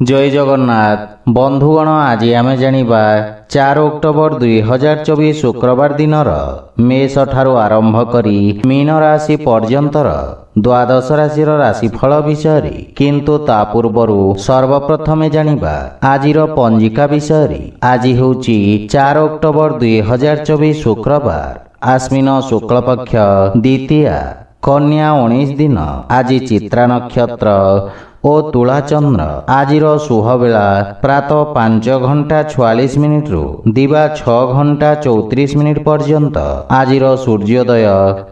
जय जगन्नाथ बंधुगण आज आमे जानिबा 4 अक्टोबर 2024 शुक्रवार दिनर मेष ठारू आरंभ करी मीन राशि पर्यंतर द्वादश राशि राशिफल विषय किंतु ता पूर्वरु सर्वप्रथमे जानिबा आजिर पंजिका विषय। आज हेउची 4 अक्टोबर 2024 शुक्रवार आश्विन शुक्ल पक्ष द्वितीया कन्या 19 दिन। आज चित्रा नक्षत्र ओ तुला चंद्र। आजिर शुभ बेला प्रातः 5 घंटा 46 मिनिट रु दिवा 6 घंटा 34 मिनिट पर्यंत। आजिर सूर्योदय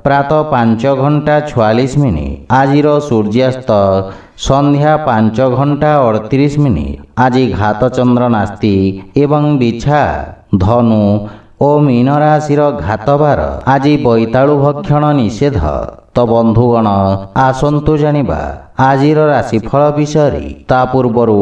प्रातः 5 घंटा 46 मिनिट। आजिर सूर्यास्त संध्या 5 घंटा 38 मिनिट। आज घात चंद्र नास्ति एवं बिछा धनु ओ मीन राशि घातबार। आज बैतालु भक्षण निषेध। तो बंधुगण आसंतु जानिबा आजिर राशिफल विषय। ता पूर्वरु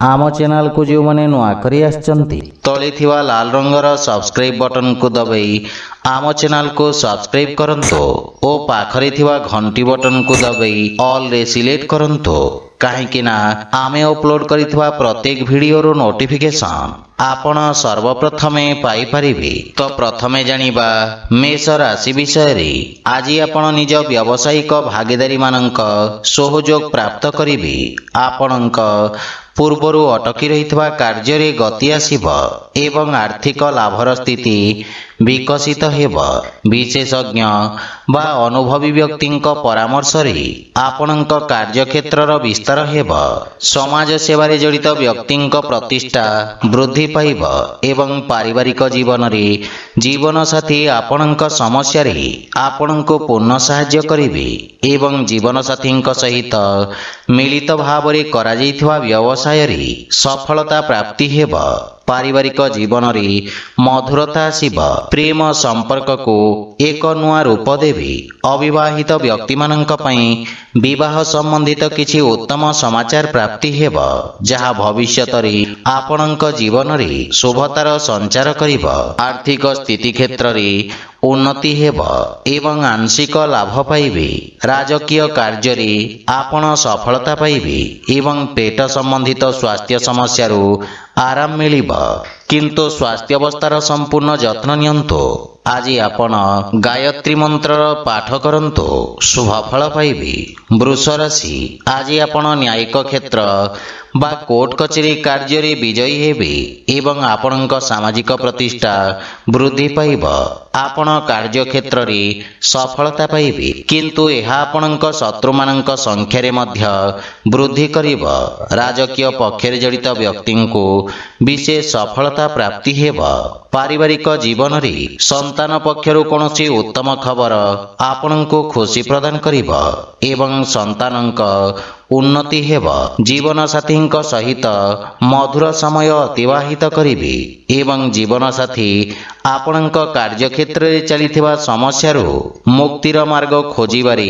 आम चैनल को जो माने नुआ करी आछंती तले थिवा लाल रंगर सब्सक्राइब बटन को दबाई आम चैनल को सब्सक्राइब करंतो ओ पाखरे थिवा घंटी बटन को दबाई ऑल रे सिलेक्ट करंतो कहीं आमे अपलोड करिथिवा प्रत्येक वीडियो रो नोटिफिकेशन आपण सर्वप्रथमे पाई परिबे। तो प्रथमे जानिबा मेष राशि विषय। आज आपण निज व्यावसायिक भागीदारी मानक सहयोग प्राप्त करिबे। आपणक पूर्वरु अटकी रहितवा कार्य रे गति आसीब एवं आर्थिक लाभर स्थिति विकसित हेब। विशेषज्ञ बा अनुभवी व्यक्तिंक परामर्श रे आपणक कार्यक्षेत्र विस्तार हेब। समाज सेवा रे जड़ित व्यक्तिंक प्रतिष्ठा वृद्धि पाइब एवं पारिवारिक जीवन रे जीवन साथी आपणक समस्या रे आपणको पूर्ण सहाय्य करिवे एवं जीवन साथींक सहित मिलित भाव रे करा जाइथिवा व्यवसाय रे सफलता प्राप्ति हेब। पारिवारिक जीवन रे मधुरता आसीब। प्रेम संपर्क को एक नुआ रूप देवी। अविवाहित व्यक्ति माननक पई विवाह संबंधित किछि उत्तम समाचार प्राप्ति हेब जहा भविष्यत रे आपणक जीवन रे शुभतार संचार करिब। आर्थिक स्थिति क्षेत्र रे उन्नति हेब एवं आंशिक लाभ पाइबे। राजकीय कार्य रे आपण सफलता पाइबे एवं पेट संबंधित स्वास्थ्य समस्या रो आराम मिलिब किंतु स्वास्थ्य अवस्थार संपूर्ण जत्न नियंतु। आज आपण गायत्री मंत्र पाठ करंतु शुभ फल पाइबे। वृष राशि आज आपण न्यायिक क्षेत्र बा कोर्ट कचेरी कार्य रे विजयी हेबे एवं आपणक सामाजिक प्रतिष्ठा वृद्धि पाइब। आपण कार्य क्षेत्र रे सफलता पाइबे किंतु एहा आपणक शत्रु मानक संख्या रे मध्य वृद्धि करिब। राजकीय पक्ष रे जड़ित व्यक्ति को विशेष सफलता प्राप्ति हेब। पारिवारिक जीवन रे संतान पक्षरु कोनोसी उत्तम खबर आपणको खुशी प्रदान करिब एवं संतानक उन्नति हेब। जीवन साथींक सहित मधुर समय अतिवाहित करिबे एवं जीवन साथी आपणक कार्यक्षेत्र रे चलिथिबा समस्यारू मुक्तिर मार्ग खोजिबारे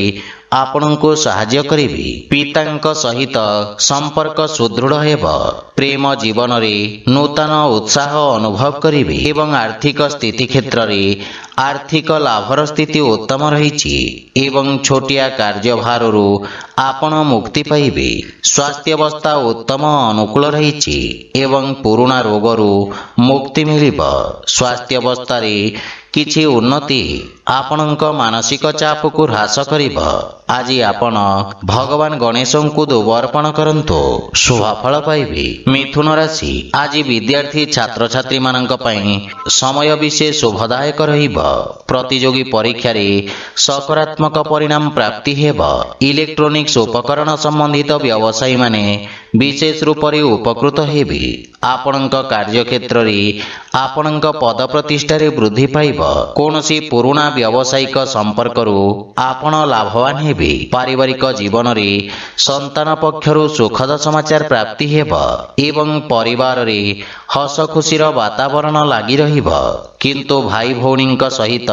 आपणको सहाय्य करिबे। पितांक सहित संपर्क सुदृढ़ हेब। प्रेम जीवन रे नूतन उत्साह अनुभव करिबे एवं आर्थिक स्थिति क्षेत्र रे आर्थिक लाभर स्थिति उत्तम रहिछि एवं छोटिया कार्यभाररू आपण मुक्ति पाइबे। स्वास्थ्य अवस्था उत्तम अनुकूल रहिछि एवं पुराना रोगरू मुक्ति मिलिब। स्वास्थ्य अवस्था रे किछि उन्नति आपणक मानसिक चाप को ह्रास करिब। आज आपण भगवान गणेश को दुब अर्पण करंतु शुभ फल पाइबे। मिथुन राशि आज विद्यार्थी छात्र छात्री मानक पई समय विशेष शुभदायक रहिब। प्रतियोगी परीक्षा रे सकारात्मक परिणाम प्राप्ति हेब। इलेक्ट्रॉनिक्स उपकरण संबंधित व्यवसायी माने विशेष रूप रे उपकृत हेबे। आपणक कार्यक्षेत्र रे आपणक पद प्रतिष्ठा रे वृद्धि पाइब। कोनोसी पुराना व्यावसायिक संपर्क रू आपण लाभवान हेबे। पारिवारिक जीवन रे संतान पक्षरु सुखद समाचार प्राप्ति हेब एवं परिवार रे हस खुशीर वातावरण लागि रहिब किंतु भाई भौणींक सहित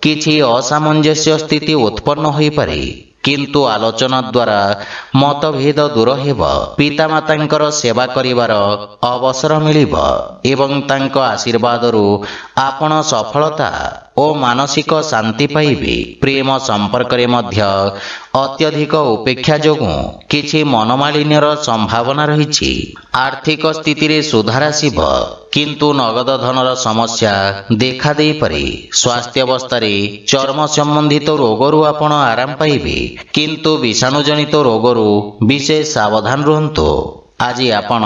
किछि असामंजस्य स्थिति उत्पन्न होई पारे किंतु आलोचना द्वारा मतभेद दूर हेब। पिता मातांकर सेवा करिवार अवसर मिलिब एवं तांको आशीर्वादरू आपण सफलता ओ मानसिक शांति पाइबे। प्रेम संपर्क रे मध्य ଅତ୍ୟଧିକ ଉପେକ୍ଷା ଯୋଗୁଁ କିଛି ମନମାଳିନ୍ୟର ସମ୍ଭାବନା ରହିଛି। ଆର୍ଥିକ ସ୍ଥିତିରେ ସୁଧାର ଆସିବ, କିନ୍ତୁ ନଗଦ ଧନର ସମସ୍ୟା ଦେଖାଦେଇପାରେ। ସ୍ୱାସ୍ଥ୍ୟାବସ୍ଥାରେ ଚର୍ମ ସମ୍ବନ୍ଧିତ ରୋଗରୁ ଆପଣ ଆରାମ ପାଇବେ, କିନ୍ତୁ ବିଷାଣୁଜନିତ ରୋଗରୁ ବିଶେଷ ସାବଧାନ ରୁହନ୍ତୁ। ଆଜି ଆପଣ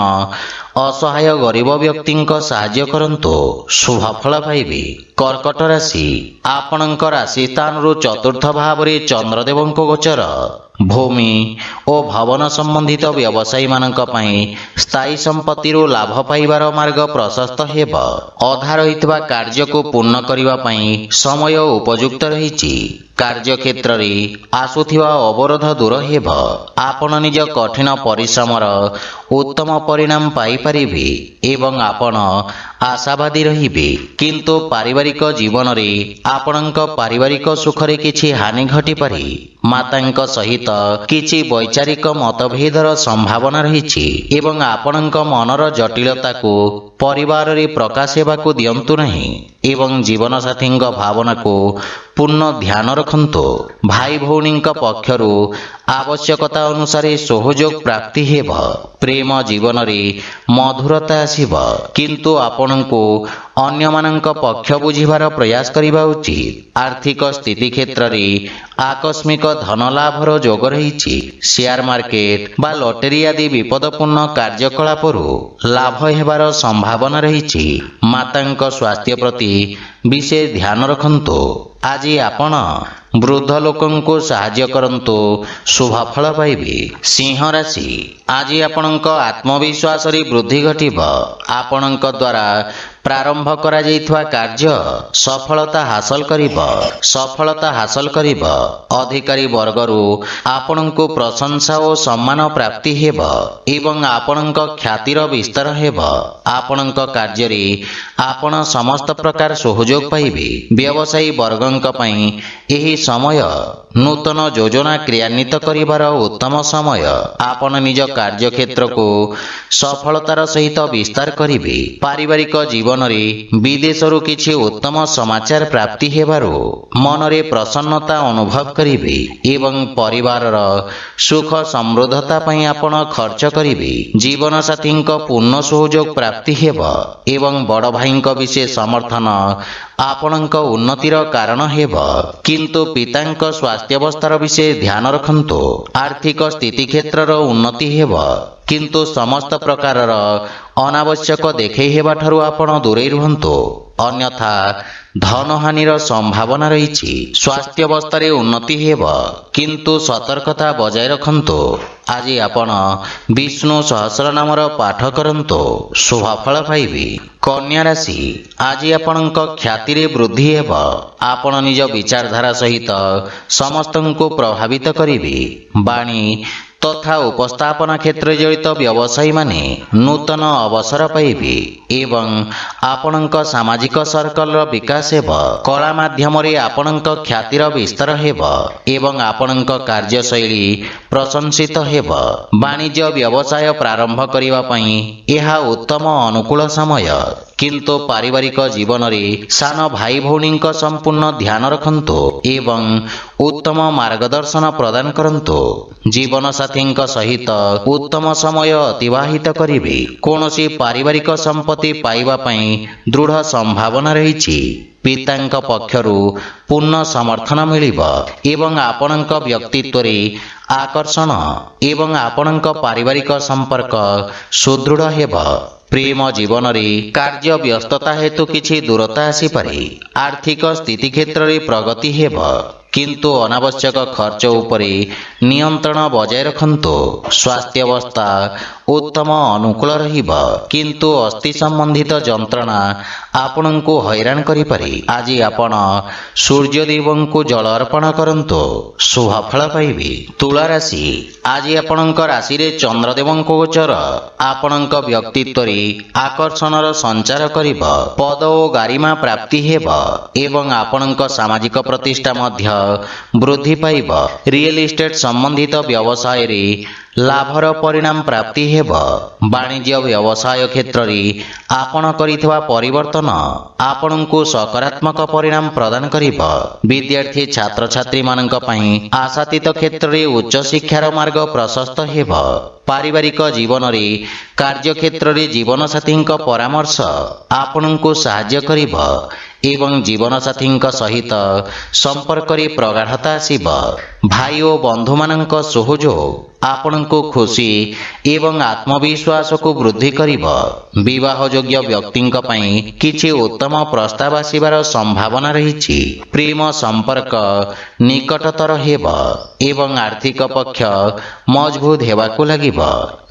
ଅସହାୟ ଗରିବ ବ୍ୟକ୍ତିଙ୍କ ସାହାଯ୍ୟ କରନ୍ତୁ, ଶୁଭଫଳ ପାଇବେ। କର୍କଟ ରାଶି, ଆପଣଙ୍କ ରାଶି ସ୍ଥାନରୁ ଚତୁର୍ଥ ଭାବରେ ଚନ୍ଦ୍ରଦେବଙ୍କ ଗୋଚର। ଭୂମି ଓ ଭବନ ସମ୍ବନ୍ଧିତ ବ୍ୟବସାୟୀମାନଙ୍କ ପାଇଁ ସ୍ଥାୟୀ ସମ୍ପତ୍ତିରୁ ଲାଭ ପାଇବାର ମାର୍ଗ ପ୍ରଶସ୍ତ ହେବ। ଅଧା ରହିଥିବା କାର୍ଯ୍ୟକୁ ପୂର୍ଣ୍ଣ କରିବା ପାଇଁ ସମୟ ଉପଯୁକ୍ତ ରହିଛି। କାର୍ଯ୍ୟକ୍ଷେତ୍ରରେ ଆସୁଥିବା ଅବରୋଧ ଦୂର ହେବ। ଆପଣ ନିଜ କଠିନ ପରିଶ୍ରମର ଉତ୍ତମ ପରିଣାମ ପାଇପାରିବେ ଏବଂ ଆପଣ ଆଶାବାଦୀ ରହିବେ। କିନ୍ତୁ ପାରିବାରିକ ଜୀବନରେ ଆପଣଙ୍କ ପାରିବାରିକ ସୁଖରେ କିଛି ହାନି ଘଟିପାରେ। ମାତାଙ୍କ ସହିତ କିଛି ବୈଚାରିକ ମତଭେଦର ସମ୍ଭାବନା ରହିଛି ଏବଂ ଆପଣଙ୍କ ମନର ଜଟିଳତାକୁ ପରିବାରରେ ପ୍ରକାଶ ହେବାକୁ ଦିଅନ୍ତୁ ନାହିଁ ଏବଂ ଜୀବନସାଥୀଙ୍କ ଭାବନାକୁ ପୂର୍ଣ୍ଣ ଧ୍ୟାନ ରଖନ୍ତୁ। ଭାଇ ଭଉଣୀଙ୍କ ପକ୍ଷରୁ ଆବଶ୍ୟକତା ଅନୁସାରେ ସହଯୋଗ ପ୍ରାପ୍ତି ହେବ। ପ୍ରେମ ଜୀବନରେ ମଧୁରତା ଆସିବ, କିନ୍ତୁ ଆପଣଙ୍କୁ ଅନ୍ୟମାନଙ୍କ ପକ୍ଷ ବୁଝିବାର ପ୍ରୟାସ କରିବା ଉଚିତ। ଆର୍ଥିକ ସ୍ଥିତି କ୍ଷେତ୍ରରେ ଆକସ୍ମିକ ଧନ ଲାଭର ଯୋଗ ରହିଛି। ସେୟାର ମାର୍କେଟ ବା ଲଟେରୀ ଆଦି ବିପଦପୂର୍ଣ୍ଣ କାର୍ଯ୍ୟକଳାପରୁ ଲାଭ ହେବାର ସମ୍ଭାବନା ରହିଛି। ମାତାଙ୍କ ସ୍ୱାସ୍ଥ୍ୟ ପ୍ରତି ବିଶେଷ ଧ୍ୟାନ ରଖନ୍ତୁ। ଆଜି ଆପଣ ବୃଦ୍ଧ ଲୋକଙ୍କୁ ସାହାଯ୍ୟ କରନ୍ତୁ, ଶୁଭଫଳ ପାଇବେ। ସିଂହ ରାଶି, ଆଜି ଆପଣଙ୍କ ଆତ୍ମବିଶ୍ୱାସରେ ବୃଦ୍ଧି ଘଟିବ। ଆପଣଙ୍କ ଦ୍ୱାରା ପ୍ରାରମ୍ଭ କରାଯାଇଥିବା କାର୍ଯ୍ୟ ସଫଳତା ହାସଲ କରିବ। ଅଧିକାରୀ ବର୍ଗରୁ ଆପଣଙ୍କୁ ପ୍ରଶଂସା ଓ ସମ୍ମାନ ପ୍ରାପ୍ତି ହେବ ଏବଂ ଆପଣଙ୍କ ଖ୍ୟାତିର ବିସ୍ତାର ହେବ। ଆପଣଙ୍କ କାର୍ଯ୍ୟରେ ଆପଣ ସମସ୍ତ ପ୍ରକାର ସହଯୋଗ ପାଇବେ। ବ୍ୟବସାୟୀ ବର୍ଗଙ୍କ ପାଇଁ ଏହି ସମୟ ନୂତନ ଯୋଜନା କ୍ରିୟାନ୍ୱିତ କରିବାର ଉତ୍ତମ ସମୟ। ଆପଣ ନିଜ କାର୍ଯ୍ୟକ୍ଷେତ୍ରକୁ ସଫଳତାର ସହିତ ବିସ୍ତାର କରିବେ। ପାରିବାରିକ ଜୀବନରେ ବିଦେଶରୁ କିଛି ଉତ୍ତମ ସମାଚାର ପ୍ରାପ୍ତି ହେବାରୁ ମନରେ ପ୍ରସନ୍ନତା ଅନୁଭବ କରିବେ ଏବଂ ପରିବାରର ସୁଖ ସମୃଦ୍ଧତା ପାଇଁ ଆପଣ ଖର୍ଚ୍ଚ କରିବେ। ଜୀବନସାଥୀଙ୍କ ପୂର୍ଣ୍ଣ ସହଯୋଗ ପ୍ରାପ୍ତି ହେବ ଏବଂ ବଡ଼ ଭାଇଙ୍କ ବିଶେଷ ସମର୍ଥନ ଆପଣଙ୍କ ଉନ୍ନତିର କାରଣ ହେବ। କିନ୍ତୁ ପିତାଙ୍କ ସ୍ୱାସ୍ଥ୍ୟାବସ୍ଥାର ବିଶେଷ ଧ୍ୟାନ ରଖନ୍ତୁ। ଆର୍ଥିକ ସ୍ଥିତି କ୍ଷେତ୍ରର ଉନ୍ନତି ହେବ, କିନ୍ତୁ ସମସ୍ତ ପ୍ରକାରର ଅନାବଶ୍ୟକ ଦେଖେଇ ହେବାଠାରୁ ଆପଣ ଦୂରେଇ ରୁହନ୍ତୁ, ଅନ୍ୟଥା ଧନହାନିର ସମ୍ଭାବନା ରହିଛି। ସ୍ୱାସ୍ଥ୍ୟାବସ୍ଥାରେ ଉନ୍ନତି ହେବ, କିନ୍ତୁ ସତର୍କତା ବଜାୟ ରଖନ୍ତୁ। ଆଜି ଆପଣ ବିଷ୍ଣୁ ସହସ୍ରନାମର ପାଠ କରନ୍ତୁ, ଶୁଭଫଳ ପାଇବେ। କନ୍ୟା ରାଶି, ଆଜି ଆପଣଙ୍କ ଖ୍ୟାତିରେ ବୃଦ୍ଧି ହେବ। ଆପଣ ନିଜ ବିଚାରଧାରା ସହିତ ସମସ୍ତଙ୍କୁ ପ୍ରଭାବିତ କରିବେ। ବାଣୀ ତଥା ଉପସ୍ଥାପନା କ୍ଷେତ୍ରରେ ଜଡ଼ିତ ବ୍ୟବସାୟୀମାନେ ନୂତନ ଅବସର ପାଇବେ ଏବଂ ଆପଣଙ୍କ ସାମାଜିକ ସର୍କଲର ବିକାଶ ହେବ। କଳା ମାଧ୍ୟମରେ ଆପଣଙ୍କ ଖ୍ୟାତିର ବିସ୍ତାର ହେବ ଏବଂ ଆପଣଙ୍କ କାର୍ଯ୍ୟଶୈଳୀ ପ୍ରଶଂସିତ ହେବ। ବାଣିଜ୍ୟ ବ୍ୟବସାୟ ପ୍ରାରମ୍ଭ କରିବା ପାଇଁ ଏହା ଉତ୍ତମ ଅନୁକୂଳ ସମୟ, କିନ୍ତୁ ପାରିବାରିକ ଜୀବନରେ ସାନ ଭାଇ ଭଉଣୀଙ୍କ ସମ୍ପୂର୍ଣ୍ଣ ଧ୍ୟାନ ରଖନ୍ତୁ ଏବଂ ଉତ୍ତମ ମାର୍ଗଦର୍ଶନ ପ୍ରଦାନ କରନ୍ତୁ। ଜୀବନସାଥୀଙ୍କ ସହିତ ଉତ୍ତମ ସମୟ ଅତିବାହିତ କରିବେ। କୌଣସି ପାରିବାରିକ ସମ୍ପତ୍ତି ପାଇବା ପାଇଁ ଦୃଢ଼ ସମ୍ଭାବନା ରହିଛି। ପିତାଙ୍କ ପକ୍ଷରୁ ପୂର୍ଣ୍ଣ ସମର୍ଥନ ମିଳିବ ଏବଂ ଆପଣଙ୍କ ବ୍ୟକ୍ତିତ୍ୱରେ ଆକର୍ଷଣ ଏବଂ ଆପଣଙ୍କ ପାରିବାରିକ ସମ୍ପର୍କ ସୁଦୃଢ଼ ହେବ। ପ୍ରେମ ଜୀବନରେ କାର୍ଯ୍ୟ ବ୍ୟସ୍ତତା ହେତୁ କିଛି ଦୂରତା ଆସିପାରେ। ଆର୍ଥିକ ସ୍ଥିତି କ୍ଷେତ୍ରରେ ପ୍ରଗତି ହେବ, କିନ୍ତୁ ଅନାବଶ୍ୟକ ଖର୍ଚ୍ଚ ଉପରେ ନିୟନ୍ତ୍ରଣ ବଜାୟ ରଖନ୍ତୁ। ସ୍ୱାସ୍ଥ୍ୟାବସ୍ଥା ଉତ୍ତମ ଅନୁକୂଳ ରହିବ, କିନ୍ତୁ ଅସ୍ଥି ସମ୍ବନ୍ଧିତ ଯନ୍ତ୍ରଣା ଆପଣଙ୍କୁ ହଇରାଣ କରିପାରେ। ଆଜି ଆପଣ ସୂର୍ଯ୍ୟଦେବଙ୍କୁ ଜଳ ଅର୍ପଣ କରନ୍ତୁ, ଶୁଭଫଳ ପାଇବେ। ତୁଳା ରାଶି, ଆଜି ଆପଣଙ୍କ ରାଶିରେ ଚନ୍ଦ୍ରଦେବଙ୍କ ଗୋଚର। ଆପଣଙ୍କ ବ୍ୟକ୍ତିତ୍ୱରେ ଆକର୍ଷଣର ସଞ୍ଚାର କରିବ। ପଦ ଓ ଗାରିମା ପ୍ରାପ୍ତି ହେବ ଏବଂ ଆପଣଙ୍କ ସାମାଜିକ ପ୍ରତିଷ୍ଠା ମଧ୍ୟ ବୃଦ୍ଧି ପାଇବ। ରିଏଲ ଇଷ୍ଟେଟ୍ ସମ୍ବନ୍ଧିତ ବ୍ୟବସାୟରେ ଲାଭର ପରିଣାମ ପ୍ରାପ୍ତି ହେବ। ବାଣିଜ୍ୟ ବ୍ୟବସାୟ କ୍ଷେତ୍ରରେ ଆପଣ କରିଥିବା ପରିବର୍ତ୍ତନ ଆପଣଙ୍କୁ ସକାରାତ୍ମକ ପରିଣାମ ପ୍ରଦାନ କରିବ। ବିଦ୍ୟାର୍ଥୀ ଛାତ୍ରଛାତ୍ରୀମାନଙ୍କ ପାଇଁ ଆଶାତୀତ କ୍ଷେତ୍ରରେ ଉଚ୍ଚଶିକ୍ଷାର ମାର୍ଗ ପ୍ରଶସ୍ତ ହେବ। ପାରିବାରିକ ଜୀବନରେ କାର୍ଯ୍ୟକ୍ଷେତ୍ରରେ ଜୀବନସାଥୀଙ୍କ ପରାମର୍ଶ ଆପଣଙ୍କୁ ସାହାଯ୍ୟ କରିବ ଏବଂ ଜୀବନସାଥୀଙ୍କ ସହିତ ସମ୍ପର୍କରେ ପ୍ରଗାଢ଼ତା ଆସିବ। ଭାଇ ଓ ବନ୍ଧୁମାନଙ୍କ ସହଯୋଗ ଆପଣଙ୍କୁ ଖୁସି ଏବଂ ଆତ୍ମବିଶ୍ୱାସକୁ ବୃଦ୍ଧି କରିବ। ବିବାହଯୋଗ୍ୟ ବ୍ୟକ୍ତିଙ୍କ ପାଇଁ କିଛି ଉତ୍ତମ ପ୍ରସ୍ତାବ ଆସିବାର ସମ୍ଭାବନା ରହିଛି। ପ୍ରେମ ସମ୍ପର୍କ ନିକଟତର ହେବ ଏବଂ ଆର୍ଥିକ ପକ୍ଷ ମଜବୁତ ହେବାକୁ ଲାଗିବ।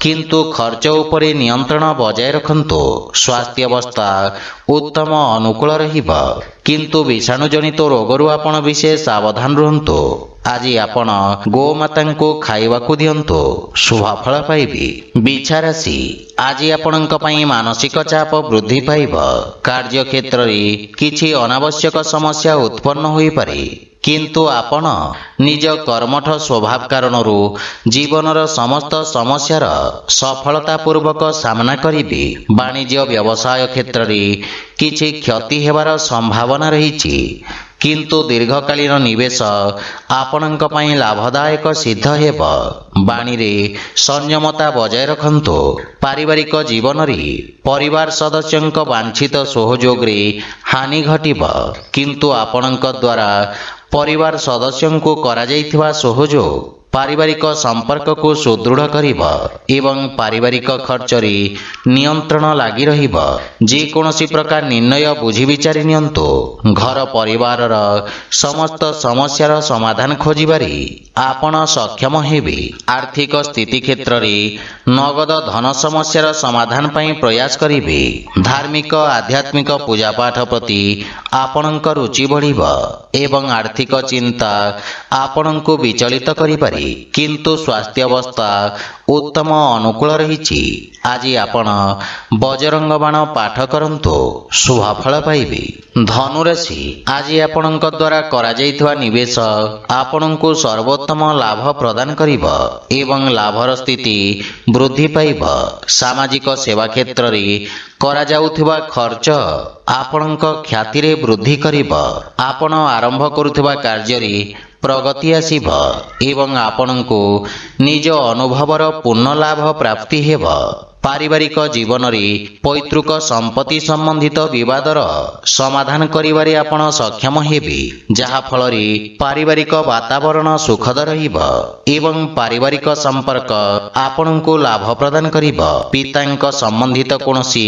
କିନ୍ତୁ ଖର୍ଚ୍ଚ ଉପରେ ନିୟନ୍ତ୍ରଣ ବଜାୟ ରଖନ୍ତୁ। ସ୍ୱାସ୍ଥ୍ୟାବସ୍ଥା ଉତ୍ତମ ଅନୁକୂଳ ରହିବ, କିନ୍ତୁ ବିଷାଣୁଜନିତ ରୋଗରୁ ଆପଣ ବିଶେଷ ସାବଧାନ ରୁହନ୍ତୁ। ଆଜି ଆପଣ ଗୋମାତାଙ୍କୁ ଖାଇବାକୁ ଦିଅନ୍ତୁ, ଶୁଭଫଳ ପାଇବେ। ବିଛା ରାଶି, ଆଜି ଆପଣଙ୍କ ପାଇଁ ମାନସିକ ଚାପ ବୃଦ୍ଧି ପାଇବ। କାର୍ଯ୍ୟକ୍ଷେତ୍ରରେ କିଛି ଅନାବଶ୍ୟକ ସମସ୍ୟା ଉତ୍ପନ୍ନ ହୋଇପାରେ, କିନ୍ତୁ ଆପଣ ନିଜ କର୍ମଠ ସ୍ୱଭାବ କାରଣରୁ ଜୀବନର ସମସ୍ତ ସମସ୍ୟାର ସଫଳତାପୂର୍ବକ ସାମ୍ନା କରିବେ। ବାଣିଜ୍ୟ ବ୍ୟବସାୟ କ୍ଷେତ୍ରରେ କିଛି କ୍ଷତି ହେବାର ସମ୍ଭାବନା ରହିଛି, କିନ୍ତୁ ଦୀର୍ଘକାଳୀନ ନିବେଶ ଆପଣଙ୍କ ପାଇଁ ଲାଭଦାୟକ ସିଦ୍ଧ ହେବ। ବାଣୀରେ ସଂଯମତା ବଜାୟ ରଖନ୍ତୁ। ପାରିବାରିକ ଜୀବନରେ ପରିବାର ସଦସ୍ୟଙ୍କ ବାଞ୍ଛିତ ସହଯୋଗରେ ହାନି ଘଟିବ, କିନ୍ତୁ ଆପଣଙ୍କ ଦ୍ୱାରା ପରିବାର ସଦସ୍ୟଙ୍କୁ କରାଯାଇଥିବା ସହଯୋଗ ପାରିବାରିକ ସମ୍ପର୍କକୁ ସୁଦୃଢ଼ କରିବ ଏବଂ ପାରିବାରିକ ଖର୍ଚ୍ଚରେ ନିୟନ୍ତ୍ରଣ ଲାଗି ରହିବ। ଯେକୌଣସି ପ୍ରକାର ନିର୍ଣ୍ଣୟ ବୁଝି ବିଚାରି ନିଅନ୍ତୁ। ଘର ପରିବାରର ସମସ୍ତ ସମସ୍ୟାର ସମାଧାନ ଖୋଜିବାରେ ଆପଣ ସକ୍ଷମ ହେବେ। ଆର୍ଥିକ ସ୍ଥିତି କ୍ଷେତ୍ରରେ ନଗଦ ଧନ ସମସ୍ୟାର ସମାଧାନ ପାଇଁ ପ୍ରୟାସ କରିବେ। ଧାର୍ମିକ ଆଧ୍ୟାତ୍ମିକ ପୂଜାପାଠ ପ୍ରତି ଆପଣଙ୍କ ରୁଚି ବଢ଼ିବ ଏବଂ ଆର୍ଥିକ ଚିନ୍ତା ଆପଣଙ୍କୁ ବିଚଳିତ କରିପାରେ, କିନ୍ତୁ ସ୍ୱାସ୍ଥ୍ୟାବସ୍ଥା ଉତ୍ତମ ଅନୁକୂଳ ରହିଛି। ଆଜି ଆପଣ ବଜରଙ୍ଗ ବାଣ ପାଠ କରନ୍ତୁ, ଶୁଭଫଳ ପାଇବେ। ଧନୁରାଶି, ଆଜି ଆପଣଙ୍କ ଦ୍ୱାରା କରାଯାଇଥିବା ନିବେଶ ଆପଣଙ୍କୁ ସର୍ବୋତ୍ତମ ଲାଭ ପ୍ରଦାନ କରିବ ଏବଂ ଲାଭର ସ୍ଥିତି ବୃଦ୍ଧି ପାଇବ। ସାମାଜିକ ସେବା କ୍ଷେତ୍ରରେ କରାଯାଉଥିବା ଖର୍ଚ୍ଚ ଆପଣଙ୍କ ଖ୍ୟାତିରେ ବୃଦ୍ଧି କରିବ। ଆପଣ ଆରମ୍ଭ କରୁଥିବା କାର୍ଯ୍ୟରେ ପ୍ରଗତି ଆସିବ ଏବଂ ଆପଣଙ୍କୁ ନିଜ ଅନୁଭବର ପୂର୍ଣ୍ଣ ଲାଭ ପ୍ରାପ୍ତି ହେବ। ପାରିବାରିକ ଜୀବନରେ ପୈତୃକ ସମ୍ପତ୍ତି ସମ୍ବନ୍ଧିତ ବିବାଦର ସମାଧାନ କରିବାରେ ଆପଣ ସକ୍ଷମ ହେବେ, ଯାହାଫଳରେ ପାରିବାରିକ ବାତାବରଣ ସୁଖଦ ରହିବ ଏବଂ ପାରିବାରିକ ସମ୍ପର୍କ ଆପଣଙ୍କୁ ଲାଭ ପ୍ରଦାନ କରିବ। ପିତାଙ୍କ ସମ୍ବନ୍ଧିତ କୌଣସି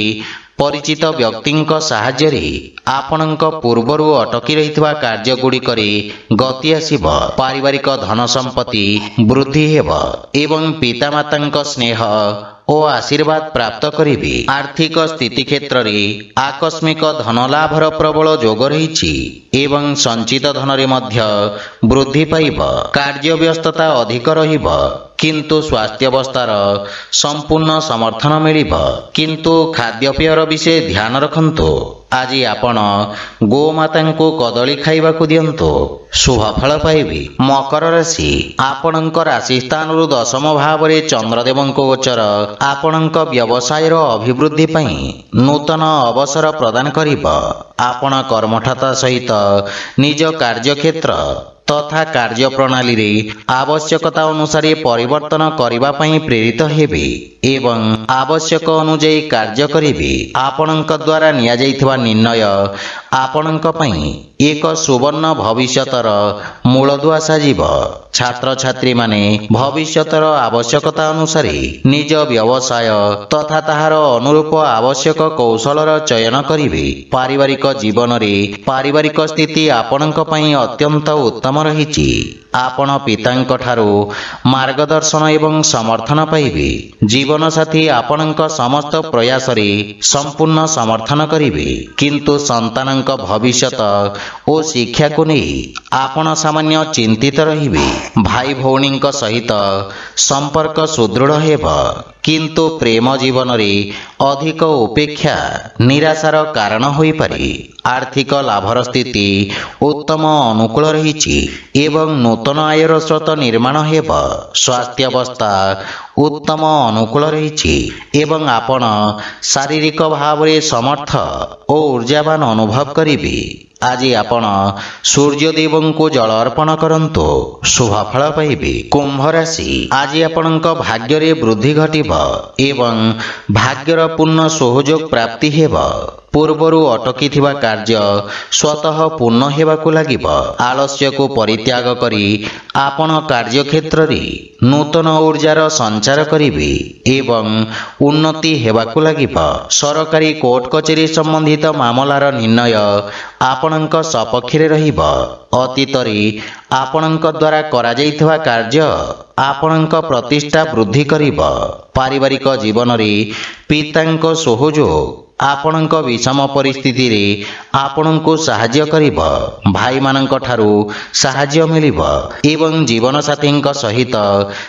ପରିଚିତ ବ୍ୟକ୍ତିଙ୍କ ସାହାଯ୍ୟରେ ଆପଣଙ୍କ ପୂର୍ବରୁ ଅଟକି ରହିଥିବା କାର୍ଯ୍ୟଗୁଡ଼ିକରେ ଗତି ଆସିବ। ପାରିବାରିକ ଧନ ସମ୍ପତ୍ତି ବୃଦ୍ଧି ହେବ ଏବଂ ପିତାମାତାଙ୍କ ସ୍ନେହ ଓ ଆଶୀର୍ବାଦ ପ୍ରାପ୍ତ କରିବେ। ଆର୍ଥିକ ସ୍ଥିତି କ୍ଷେତ୍ରରେ ଆକସ୍ମିକ ଧନ ଲାଭର ପ୍ରବଳ ଯୋଗ ରହିଛି ଏବଂ ସଞ୍ଚିତ ଧନରେ ମଧ୍ୟ ବୃଦ୍ଧି ପାଇବ। କାର୍ଯ୍ୟ ବ୍ୟସ୍ତତା ଅଧିକ ରହିବ, କିନ୍ତୁ ସ୍ୱାସ୍ଥ୍ୟାବସ୍ଥାର ସମ୍ପୂର୍ଣ୍ଣ ସମର୍ଥନ ମିଳିବ। କିନ୍ତୁ ଖାଦ୍ୟପେୟର ବିଷୟ ଧ୍ୟାନ ରଖନ୍ତୁ। ଆଜି ଆପଣ ଗୋମାତାଙ୍କୁ କଦଳୀ ଖାଇବାକୁ ଦିଅନ୍ତୁ, ଶୁଭଫଳ ପାଇବେ। ମକର ରାଶି, ଆପଣଙ୍କ ରାଶି ସ୍ଥାନରୁ ଦଶମ ଭାବରେ ଚନ୍ଦ୍ରଦେବଙ୍କ ଗୋଚର ଆପଣଙ୍କ ବ୍ୟବସାୟର ଅଭିବୃଦ୍ଧି ପାଇଁ ନୂତନ ଅବସର ପ୍ରଦାନ କରିବ। ଆପଣ କର୍ମଠତା ସହିତ ନିଜ କାର୍ଯ୍ୟକ୍ଷେତ୍ର ତଥା କାର୍ଯ୍ୟପ୍ରଣାଳୀରେ ଆବଶ୍ୟକତା ଅନୁସାରେ ପରିବର୍ତ୍ତନ କରିବା ପାଇଁ ପ୍ରେରିତ ହେବେ ଏବଂ ଆବଶ୍ୟକ ଅନୁଯାୟୀ କାର୍ଯ୍ୟ କରିବେ। ଆପଣଙ୍କ ଦ୍ୱାରା ନିଆଯାଇଥିବା ନିର୍ଣ୍ଣୟ ଆପଣଙ୍କ ପାଇଁ ଏକ ସୁବର୍ଣ୍ଣ ଭବିଷ୍ୟତର ମୂଳଦୁଆ ସାଜିବ। ଛାତ୍ରଛାତ୍ରୀମାନେ ଭବିଷ୍ୟତର ଆବଶ୍ୟକତା ଅନୁସାରେ ନିଜ ବ୍ୟବସାୟ ତଥା ତାହାର ଅନୁରୂପ ଆବଶ୍ୟକ କୌଶଳର ଚୟନ କରିବେ। ପାରିବାରିକ ଜୀବନରେ ପାରିବାରିକ ସ୍ଥିତି ଆପଣଙ୍କ ପାଇଁ ଅତ୍ୟନ୍ତ ଉତ୍ତମ ରହିଛି। ଆପଣ ପିତାଙ୍କ ଠାରୁ ମାର୍ଗଦର୍ଶନ ଏବଂ ସମର୍ଥନ ପାଇବେ। ଜୀବନସାଥୀ ଆପଣଙ୍କ ସମସ୍ତ ପ୍ରୟାସରେ ସମ୍ପୂର୍ଣ୍ଣ ସମର୍ଥନ କରିବେ, କିନ୍ତୁ ସନ୍ତାନଙ୍କ ଭବିଷ୍ୟତ ଓ ଶିକ୍ଷାକୁ ନେଇ ଆପଣ ସାମାନ୍ୟ ଚିନ୍ତିତ ରହିବେ। ଭାଇ ଭଉଣୀଙ୍କ ସହିତ ସମ୍ପର୍କ ସୁଦୃଢ଼ ହେବ, କିନ୍ତୁ ପ୍ରେମ ଜୀବନରେ ଅଧିକ ଉପେକ୍ଷା ନିରାଶାର କାରଣ ହୋଇପାରେ। आर्थिक लाभर स्थिति उत्तम अनुकूल रही एवं नूतन आयर स्रोत निर्माण हेब। स्वास्थ्य अवस्था उत्तम अनुकूल रही एवं आपण शारीरिक भाव में समर्थ और ऊर्जावान अनुभव करिबे। आज आपण सूर्यदेव को जल अर्पण करंतु शुभ फल पाइबे। कुंभ राशि आज आपणक भाग्य रे वृद्धि घटिब एवं भाग्यर पूर्ण सहयोग प्राप्ति हेब। पूर्वरु अटकी थिबा कार्य स्वतः पूर्ण हेबाकु लागिब। आलस्य को परित्याग करी आपण कार्य क्षेत्र रे नूतन ऊर्जार संचार करिबे एवं उन्नति हेबाकु लागिब। सरकारी कोर्ट कचेरी संबंधित मामलार निर्णय आपणक सपक्ष रे रहिब। अतीत रे आपणक द्वारा करा जाइथवा कार्य आपणक प्रतिष्ठा वृद्धि करिब। पारिवारिक जीवन रे पितांक सहयोग आपणक विषम परिस्थिति रे आपणको सहाय्य करिब। भाई मानक ठारू सहाय्य मिलिब एवं जीवन साथींक सहित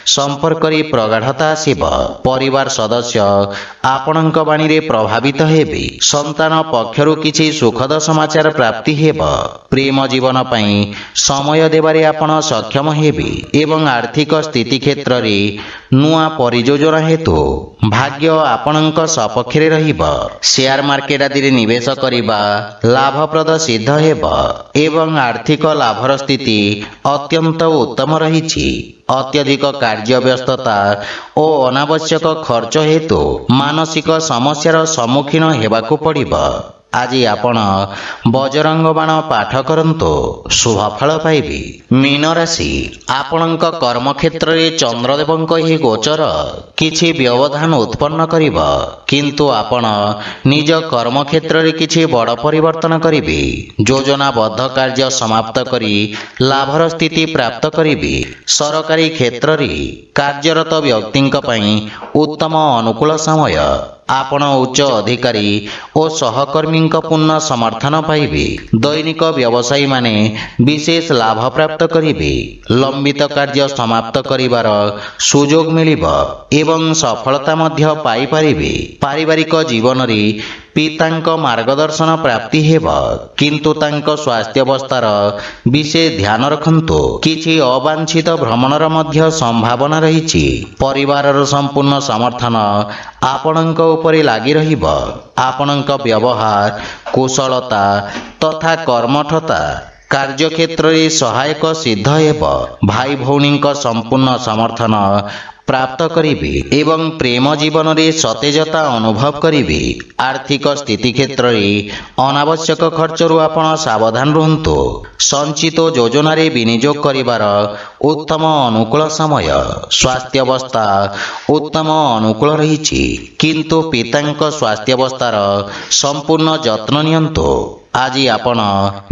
संपर्क रे प्रगाढ़ता आसिब। परिवार सदस्य आपणक बाणी रे प्रभावित हेबे। संतान पक्षरु किछि सुखद समाचार प्राप्ति हेब। प्रेम जीवन पई समय देबारे आपण सक्षम हेबे एवं आर्थिक स्थिति क्षेत्र रे नुआ परियोजना हेतु भाग्य आपणक सपक्ष रे रहिब। शेयर मार्केट आदि रे निवेश करिबा लाभप्रद सिद्ध हेब एवं आर्थिक लाभर स्थिति अत्यंत उत्तम रहिछि। अत्यधिक कार्य व्यस्तता और अनावश्यक खर्च हेतु मानसिक समस्यार सम्मुखीन हेबाकु पड़िब। आज आपण बजरंग बाण पाठ करंतु शुभ फल पाइबे। मीन राशि आपणक कर्म क्षेत्र रे चंद्रदेवंक ही गोचर किछि व्यवधान उत्पन्न करिब किंतु आपण निज कर्म क्षेत्र रे किछि बड़ परिवर्तन करिबे। योजनाबद्ध कार्य समाप्त करी लाभर स्थिति प्राप्त करिबे। सरकारी क्षेत्र रे कार्यरत व्यक्तिंक पई उत्तम अनुकूल समय। आपण उच्च अधिकारी और सहकर्मी पूर्ण समर्थन पाइबे। दैनिक व्यवसायी माने विशेष लाभ प्राप्त करिबे। लंबित कार्य समाप्त करिवार सुयोग मिलिब एवं सफलता मध्य पाई पारिबे। पारिवारिक जीवन रे पितांक मार्गदर्शन प्राप्ति हेब किंतु तांक स्वास्थ्य अवस्थार विशेष ध्यान रखंतु। किछि अवांछित भ्रमणर मध्य संभावना रहिछि। परिवारर संपूर्ण समर्थन आपणक उपरे लागि रहिब। आपणक व्यवहार कुशलता तथा कर्मठता कार्यक्षेत्र रे सहायक सिद्ध हेब। भाई भौणींक संपूर्ण समर्थन प्राप्त करिबे एवं प्रेम जीवन रे सतेजता अनुभव करिबे। आर्थिक स्थिति क्षेत्र रे अनावश्यक खर्चरु आपण सावधान रहंतु। संचित योजना रे विनियोग करिवार उत्तम अनुकूल समय। स्वास्थ्य अवस्था उत्तम अनुकूल रहिछि किंतु पितांक स्वास्थ्य अवस्थार संपूर्ण जत्न नियंतु। आज आपण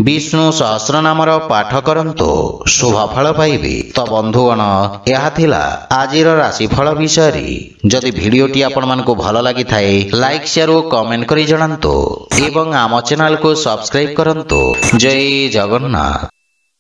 विष्णु सहस्रनामर पाठ करंतु शुभ फल पाइबे। तो बंधुगण यह थिला आजिर राशिफल विषय। जदि भिडियोटी आपण मानकु भल लागि थाए लाइक शेयर और कमेंट करि जणांतु एवं आम चैनल को सब्सक्राइब करंतु। जय जगन्नाथ।